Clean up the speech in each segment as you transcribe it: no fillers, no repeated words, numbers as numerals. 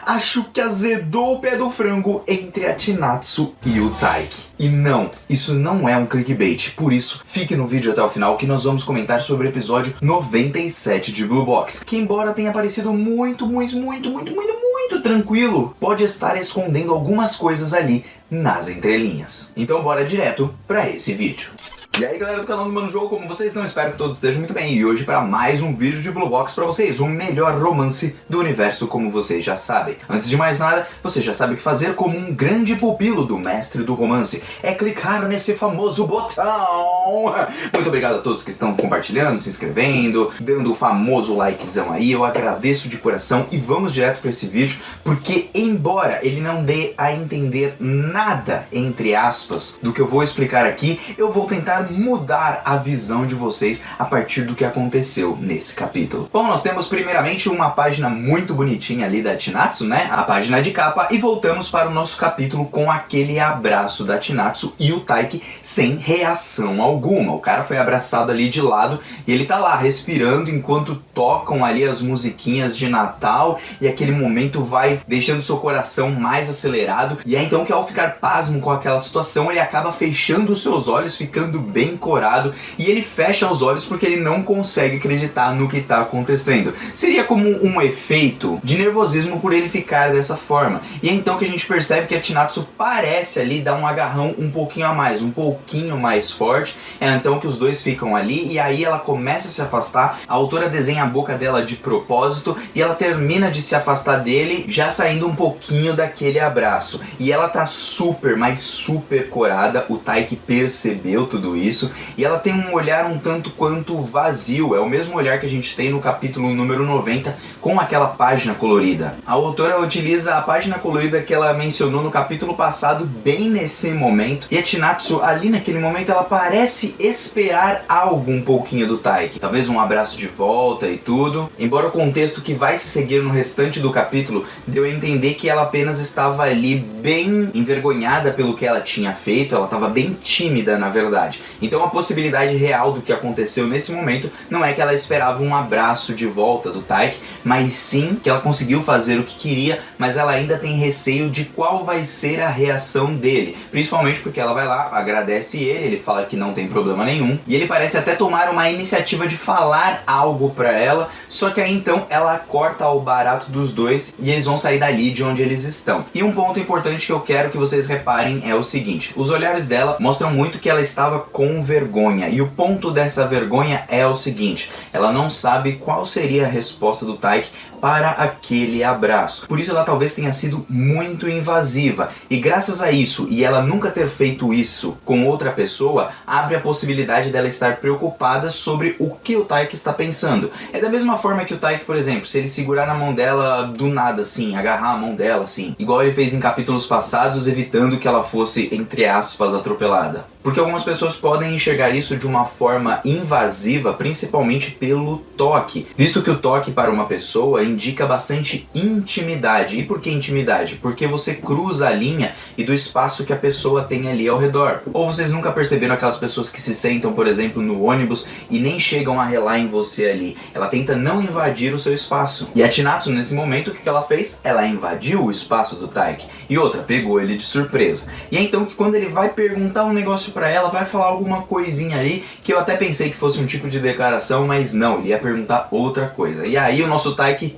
Acho que azedou o pé do frango entre a Chinatsu e o Taiki. E não, isso não é um clickbait, por isso fique no vídeo até o final que nós vamos comentar sobre o episódio 97 de Blue Box, que embora tenha parecido muito tranquilo, pode estar escondendo algumas coisas ali nas entrelinhas. Então bora direto pra esse vídeo. E aí galera do canal do Mano Jogo, como vocês estão? Espero que todos estejam muito bem. E hoje para mais um vídeo de Blue Box pra vocês, o melhor romance do universo, como vocês já sabem. Antes de mais nada, você já sabe o que fazer como um grande pupilo do mestre do romance. É clicar nesse famoso botão. Muito obrigado a todos que estão compartilhando, se inscrevendo, dando o famoso likezão aí. Eu agradeço de coração e vamos direto para esse vídeo, porque embora ele não dê a entender nada, entre aspas, do que eu vou explicar aqui, eu vou tentar mudar a visão de vocês a partir do que aconteceu nesse capítulo. Bom, nós temos primeiramente uma página muito bonitinha ali da Chinatsu, né? A página de capa, e voltamos para o nosso capítulo com aquele abraço da Chinatsu e o Taiki sem reação alguma. O cara foi abraçado ali de lado e ele tá lá respirando enquanto tocam ali as musiquinhas de Natal, e aquele momento vai deixando seu coração mais acelerado. E é então que, ao ficar pasmo com aquela situação, ele acaba fechando os seus olhos, ficando bem corado, e ele fecha os olhos porque ele não consegue acreditar no que está acontecendo. Seria como um efeito de nervosismo por ele ficar dessa forma. E é então que a gente percebe que a Chinatsu parece ali dar um agarrão um pouquinho a mais, um pouquinho mais forte. É então que os dois ficam ali, e aí ela começa a se afastar. A autora desenha a boca dela de propósito e ela termina de se afastar dele, já saindo um pouquinho daquele abraço. E ela tá super, mas super corada. O Taiki percebeu tudo isso, e ela tem um olhar um tanto quanto vazio. É o mesmo olhar que a gente tem no capítulo número 90 com aquela página colorida. A autora utiliza a página colorida que ela mencionou no capítulo passado bem nesse momento, e a Chinatsu ali naquele momento ela parece esperar algo um pouquinho do Taiki, talvez um abraço de volta e tudo, embora o contexto que vai se seguir no restante do capítulo deu a entender que ela apenas estava ali bem envergonhada pelo que ela tinha feito. Ela estava bem tímida, na verdade. Então a possibilidade real do que aconteceu nesse momento não é que ela esperava um abraço de volta do Taiki, mas sim que ela conseguiu fazer o que queria, mas ela ainda tem receio de qual vai ser a reação dele, principalmente porque ela vai lá, agradece ele fala que não tem problema nenhum, e ele parece até tomar uma iniciativa de falar algo pra ela, só que aí então ela corta o barato dos dois e eles vão sair dali de onde eles estão. E um ponto importante que eu quero que vocês reparem é o seguinte: os olhares dela mostram muito que ela estava com vergonha, e o ponto dessa vergonha é o seguinte: ela não sabe qual seria a resposta do Taiki para aquele abraço. Por isso ela talvez tenha sido muito invasiva, e graças a isso, e ela nunca ter feito isso com outra pessoa, abre a possibilidade dela estar preocupada sobre o que o Taiki está pensando. É da mesma forma que o Taiki, por exemplo, se ele segurar na mão dela do nada assim, agarrar a mão dela assim, igual ele fez em capítulos passados, evitando que ela fosse, entre aspas, atropelada. Porque algumas pessoas podem enxergar isso de uma forma invasiva, principalmente pelo toque, visto que o toque para uma pessoa indica bastante intimidade. E por que intimidade? Porque você cruza a linha e do espaço que a pessoa tem ali ao redor. Ou vocês nunca perceberam aquelas pessoas que se sentam, por exemplo, no ônibus e nem chegam a relar em você ali? Ela tenta não invadir o seu espaço. E a Chinatsu, nesse momento, o que ela fez? Ela invadiu o espaço do Taiki. E outra, pegou ele de surpresa. E é então que quando ele vai perguntar um negócio pra ela, vai falar alguma coisinha ali, que eu até pensei que fosse um tipo de declaração, mas não, ele ia perguntar outra coisa. E aí o nosso Taiki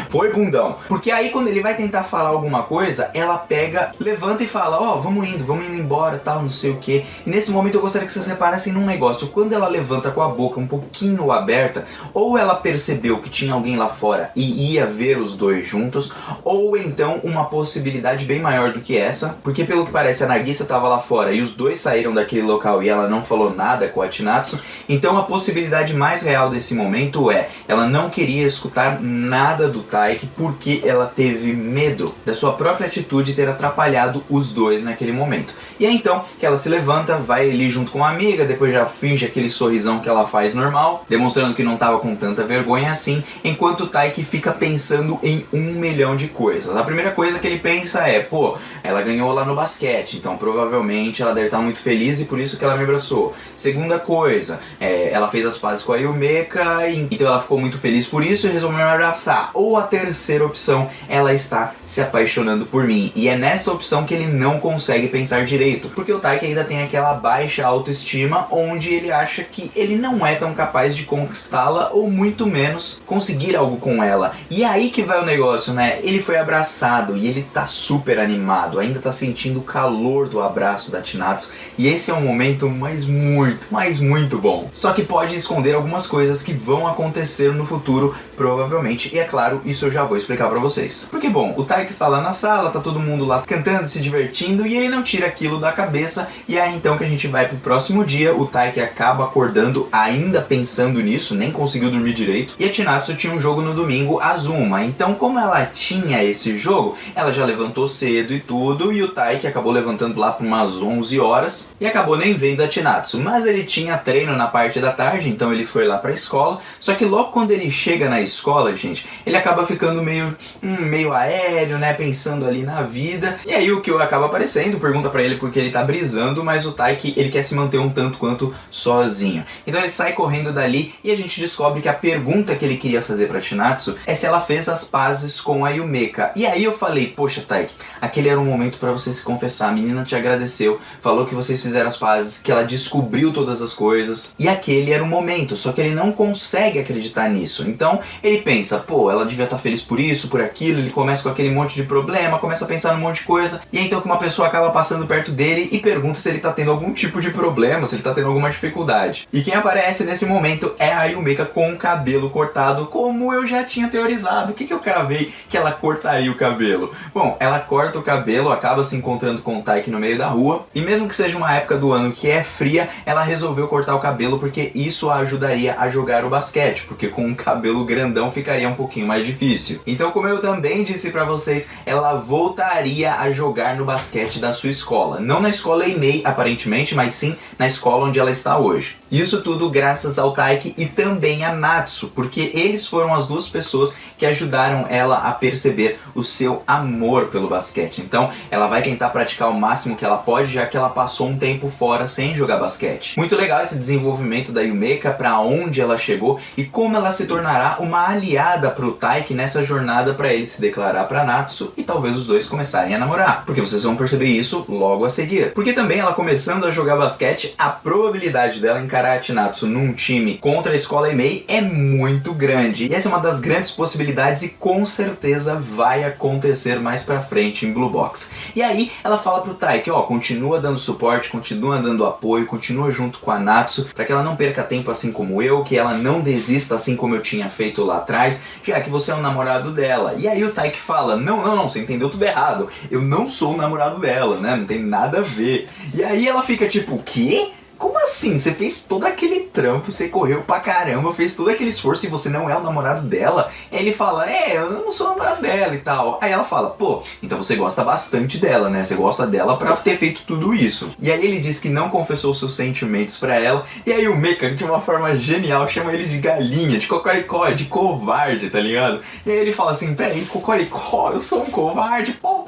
foi bundão, porque aí quando ele vai tentar falar alguma coisa, ela pega, levanta e fala: ó, vamos indo embora, tal, não sei o que. E nesse momento eu gostaria que vocês reparassem num negócio: quando ela levanta com a boca um pouquinho aberta, ou ela percebeu que tinha alguém lá fora e ia ver os dois juntos, ou então uma possibilidade bem maior do que essa, porque pelo que parece a Nagisa estava lá fora e os dois saíram daquele local e ela não falou nada com a Chinatsu. Então a possibilidade mais real desse momento é: ela não queria escutar nada do Taiki porque ela teve medo da sua própria atitude ter atrapalhado os dois naquele momento. E é então que ela se levanta, vai ali junto com a amiga, depois já finge aquele sorrisão que ela faz normal, demonstrando que não estava com tanta vergonha assim, enquanto o Taiki fica pensando em 1 milhão de coisas. A primeira coisa que ele pensa é: pô, ela ganhou lá no basquete, então provavelmente ela deve estar muito feliz feliz e por isso que ela me abraçou. Segunda coisa, ela fez as pazes com a Yumeka, então ela ficou muito feliz por isso e resolveu me abraçar. Ou a terceira opção, ela está se apaixonando por mim. E é nessa opção que ele não consegue pensar direito, porque o Taiki ainda tem aquela baixa autoestima, onde ele acha que ele não é tão capaz de conquistá-la, ou muito menos conseguir algo com ela. E é aí que vai o negócio, né? Ele foi abraçado e ele tá super animado, ainda tá sentindo o calor do abraço da Chinatsu, e esse é um momento muito bom. Só que pode esconder algumas coisas que vão acontecer no futuro, provavelmente, e é claro, isso eu já vou explicar pra vocês. Porque bom, o Taiki está lá na sala, tá todo mundo lá cantando, se divertindo, e ele não tira aquilo da cabeça, e é então que a gente vai pro próximo dia. O Taiki acaba acordando ainda pensando nisso, nem conseguiu dormir direito, e a Chinatsu tinha um jogo no domingo, Azuma. Então, como ela tinha esse jogo, ela já levantou cedo e tudo, e o Taiki acabou levantando lá por umas 11 horas, e acabou nem vendo a Chinatsu. Mas ele tinha treino na parte da tarde, então ele foi lá pra escola, só que logo quando ele chega na escola, gente, ele acaba ficando meio aéreo, né, pensando ali na vida, e aí o Kyo acaba aparecendo, pergunta pra ele porque ele tá brisando, mas o Taiki, ele quer se manter um tanto quanto sozinho. Então ele sai correndo dali, e a gente descobre que a pergunta que ele queria fazer pra Chinatsu é se ela fez as pazes com a Yumeka. E aí eu falei, poxa Taiki, aquele era um momento pra você se confessar, a menina te agradeceu, falou que vocês fizeram as pazes, que ela descobriu todas as coisas, e aquele era o momento, só que ele não consegue acreditar nisso. Então ele pensa, pô, ela devia estar feliz por isso, por aquilo, ele começa com aquele monte de problema, começa a pensar num monte de coisa, e é então que uma pessoa acaba passando perto dele e pergunta se ele tá tendo algum tipo de problema, se ele tá tendo alguma dificuldade. E quem aparece nesse momento é a Yumeka com o cabelo cortado, como eu já tinha teorizado. O que eu cravei que ela cortaria o cabelo? Bom, ela corta o cabelo, acaba se encontrando com o Taiki no meio da rua, e mesmo que seja uma época do ano que é fria, ela resolveu cortar o cabelo porque isso a ajudaria a jogar o basquete, porque com um cabelo grandão ficaria um pouquinho mais difícil. Então, como eu também disse pra vocês, ela voltaria a jogar no basquete da sua escola. Não na escola Eimei, aparentemente, mas sim na escola onde ela está hoje. Isso tudo graças ao Taiki e também a Natsu, porque eles foram as duas pessoas que ajudaram ela a perceber o seu amor pelo basquete. Então, ela vai tentar praticar o máximo que ela pode, já que ela passou um tempo fora sem jogar basquete. Muito legal esse desenvolvimento da Yumeka, pra onde ela chegou e como ela se tornará uma aliada pro Taiki nessa jornada pra ele se declarar pra Natsu e talvez os dois começarem a namorar. Porque vocês vão perceber isso logo a seguir. Porque também ela começando a jogar basquete, a probabilidade dela encarar a Chinatsu num time contra a escola Eimei é muito grande. E essa é uma das grandes possibilidades e com certeza vai acontecer mais pra frente em Blue Box. E aí ela fala pro Taiki, ó, continua dando suporte, continua dando apoio, continua junto com a Natsu, pra que ela não perca tempo assim como eu, que ela não desista assim como eu tinha feito lá atrás, já que você é um namorado dela. E aí o Taiki fala, não, você entendeu tudo errado, eu não sou o namorado dela, né, não tem nada a ver. E aí ela fica tipo, o quê? Como assim? Você fez todo aquele trampo, você correu pra caramba, fez todo aquele esforço e você não é o namorado dela? Aí ele fala, eu não sou o namorado dela e tal. Aí ela fala, pô, então você gosta bastante dela, né? Você gosta dela pra ter feito tudo isso. E aí ele diz que não confessou seus sentimentos pra ela. E aí o Mecha, de uma forma genial, chama ele de galinha, de cocoricó, de covarde, tá ligado? E aí ele fala assim, peraí, cocoricó, eu sou um covarde, pô.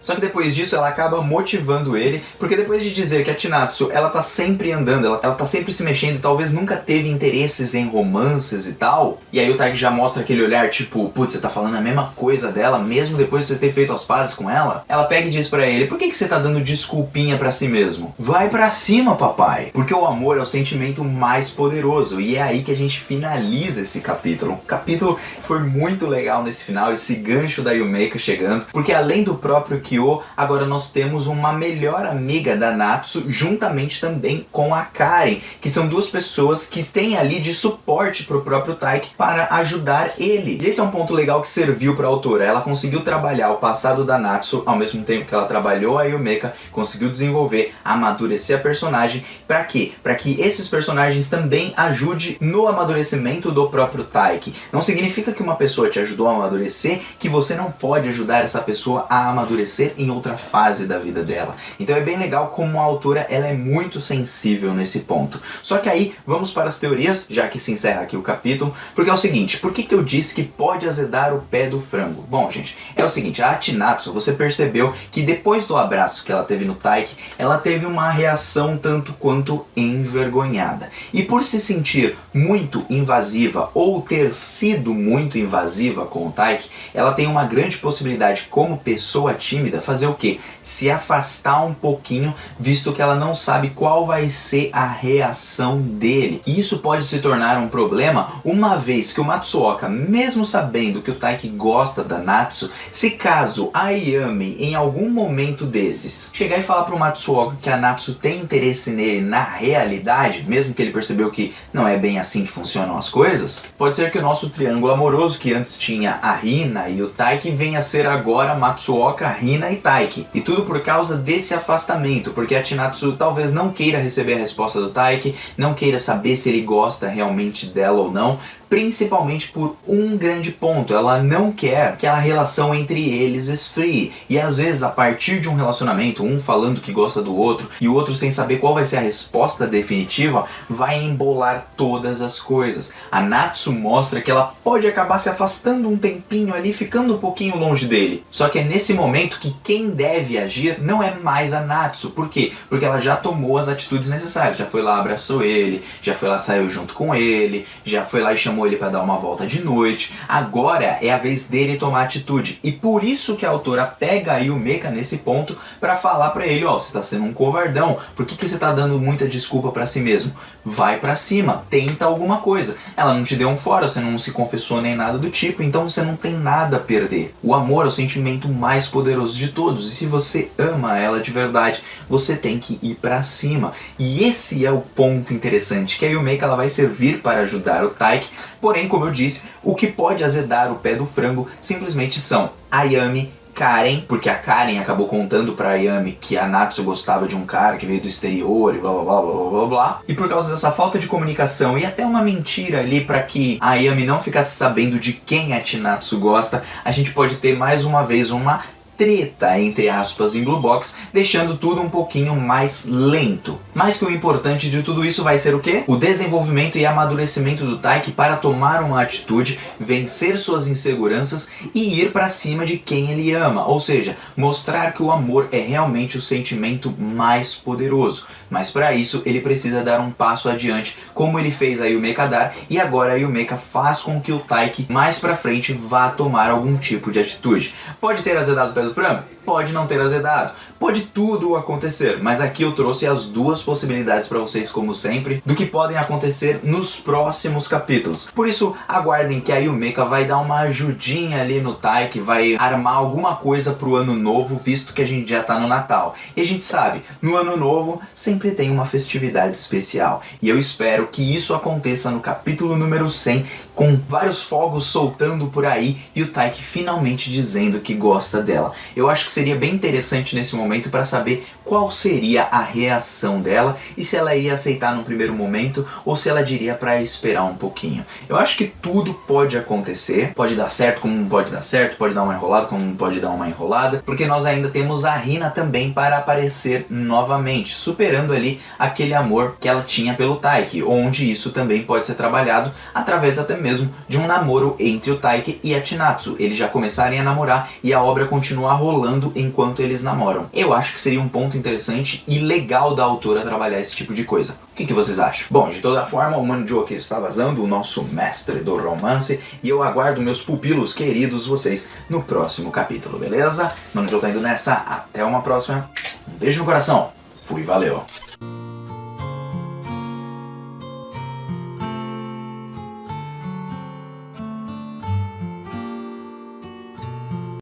Só que depois disso ela acaba motivando ele, porque depois de dizer que a Chinatsu, ela tá sempre andando, ela tá sempre se mexendo e talvez nunca teve interesses em romances e tal, e aí o Taiki já mostra aquele olhar tipo, putz, você tá falando a mesma coisa dela, mesmo depois de você ter feito as pazes com ela? Ela pega e diz pra ele, por que você tá dando desculpinha pra si mesmo? Vai pra cima, papai! Porque o amor é o sentimento mais poderoso, e é aí que a gente finaliza esse capítulo. O capítulo foi muito legal nesse final, esse gancho da Yumeka chegando, porque além do próprio Kyo, agora nós temos uma melhor amiga da Natsu, juntamente também com a Karen, que são duas pessoas que têm ali de suporte pro próprio Taiki para ajudar ele. E esse é um ponto legal que serviu pra autora. Ela conseguiu trabalhar o passado da Natsu, ao mesmo tempo que ela trabalhou a Yumeka, conseguiu desenvolver, amadurecer a personagem. Pra quê? Pra que esses personagens também ajudem no amadurecimento do próprio Taiki. Não significa que uma pessoa te ajudou a amadurecer, que você não pode ajudar essa pessoa a amadurecer em outra fase da vida dela. Então é bem legal como a autora ela é muito sensível compreensível nesse ponto. Só que aí, vamos para as teorias, já que se encerra aqui o capítulo, porque é o seguinte, por que eu disse que pode azedar o pé do frango? Bom, gente, é o seguinte, a Chinatsu, você percebeu que depois do abraço que ela teve no Taiki, ela teve uma reação tanto quanto envergonhada. E por se sentir muito invasiva, ou ter sido muito invasiva com o Taiki, ela tem uma grande possibilidade, como pessoa tímida, fazer o quê? Se afastar um pouquinho, visto que ela não sabe qual vai ser a reação dele. E isso pode se tornar um problema, uma vez que o Matsuoka, mesmo sabendo que o Taiki gosta da Natsu, se caso a Ayami, em algum momento desses, chegar e falar pro Matsuoka que a Natsu tem interesse nele na realidade, mesmo que ele percebeu que não é bem assim que funcionam as coisas, pode ser que o nosso triângulo amoroso, que antes tinha a Hina e o Taiki, venha a ser agora Matsuoka, Hina e Taiki. E tudo por causa desse afastamento, porque a Chinatsu talvez não queira receber a resposta do Taiki, não queira saber se ele gosta realmente dela ou não, principalmente por um grande ponto, ela não quer que a relação entre eles esfrie. E às vezes, a partir de um relacionamento, um falando que gosta do outro e o outro sem saber qual vai ser a resposta definitiva, vai embolar todas as coisas. A Natsu mostra que ela pode acabar se afastando um tempinho ali, ficando um pouquinho longe dele. Só que é nesse momento que quem deve agir não é mais a Natsu. Por quê? Porque ela já tomou as atitudes necessárias, já foi lá, abraçou ele, já foi lá, saiu junto com ele, já foi lá e chamou ele para dar uma volta de noite. Agora é a vez dele tomar atitude. E por isso que a autora pega a Yumeka nesse ponto para falar para ele, ó, você tá sendo um covardão. Por que você tá dando muita desculpa para si mesmo? Vai para cima, tenta alguma coisa. Ela não te deu um fora, você não se confessou nem nada do tipo, então você não tem nada a perder. O amor é o sentimento mais poderoso de todos. E se você ama ela de verdade, você tem que ir para cima. E esse é o ponto interessante, que a Yumeka ela vai servir para ajudar o Taiki. Porém, como eu disse, o que pode azedar o pé do frango simplesmente são Ayami, Karen, porque a Karen acabou contando pra Ayami que a Natsu gostava de um cara que veio do exterior e blá blá blá blá blá blá. E por causa dessa falta de comunicação e até uma mentira ali pra que a Ayami não ficasse sabendo de quem a Chinatsu gosta, a gente pode ter mais uma vez uma treta, entre aspas, em Blue Box, deixando tudo um pouquinho mais lento. Mas que o importante de tudo isso vai ser o quê? O desenvolvimento e amadurecimento do Taiki para tomar uma atitude, vencer suas inseguranças e ir para cima de quem ele ama. Ou seja, mostrar que o amor é realmente o sentimento mais poderoso. Mas para isso ele precisa dar um passo adiante, como ele fez a Yumeka dar, e agora a Yumeka faz com que o Taiki mais pra frente vá tomar algum tipo de atitude. Pode ter azedado pelo frango? Pode não ter azedado, pode tudo acontecer, mas aqui eu trouxe as duas possibilidades para vocês, como sempre, do que podem acontecer nos próximos capítulos. Por isso, aguardem que a Yumeka vai dar uma ajudinha ali no Taiki, vai armar alguma coisa pro ano novo, visto que a gente já tá no Natal. E a gente sabe, no ano novo sempre tem uma festividade especial, e eu espero que isso aconteça no capítulo número 100, com vários fogos soltando por aí e o Taiki finalmente dizendo que gosta dela. Eu acho que seria bem interessante nesse momento para saber qual seria a reação dela e se ela iria aceitar no primeiro momento ou se ela diria para esperar um pouquinho. Eu acho que tudo pode acontecer, pode dar certo como não pode dar certo, pode dar uma enrolada como não pode dar uma enrolada, porque nós ainda temos a Hina também para aparecer novamente, superando ali aquele amor que ela tinha pelo Taiki, onde isso também pode ser trabalhado através até mesmo de um namoro entre o Taiki e a Chinatsu, eles já começarem a namorar e a obra continuar rolando enquanto eles namoram. Eu acho que seria um ponto interessante e legal da autora trabalhar esse tipo de coisa. O que vocês acham? Bom, de toda forma, o Manjo aqui está vazando, o nosso mestre do romance, e eu aguardo meus pupilos queridos vocês no próximo capítulo, beleza? Manjo tá indo nessa, até uma próxima. Um beijo no coração, fui, valeu!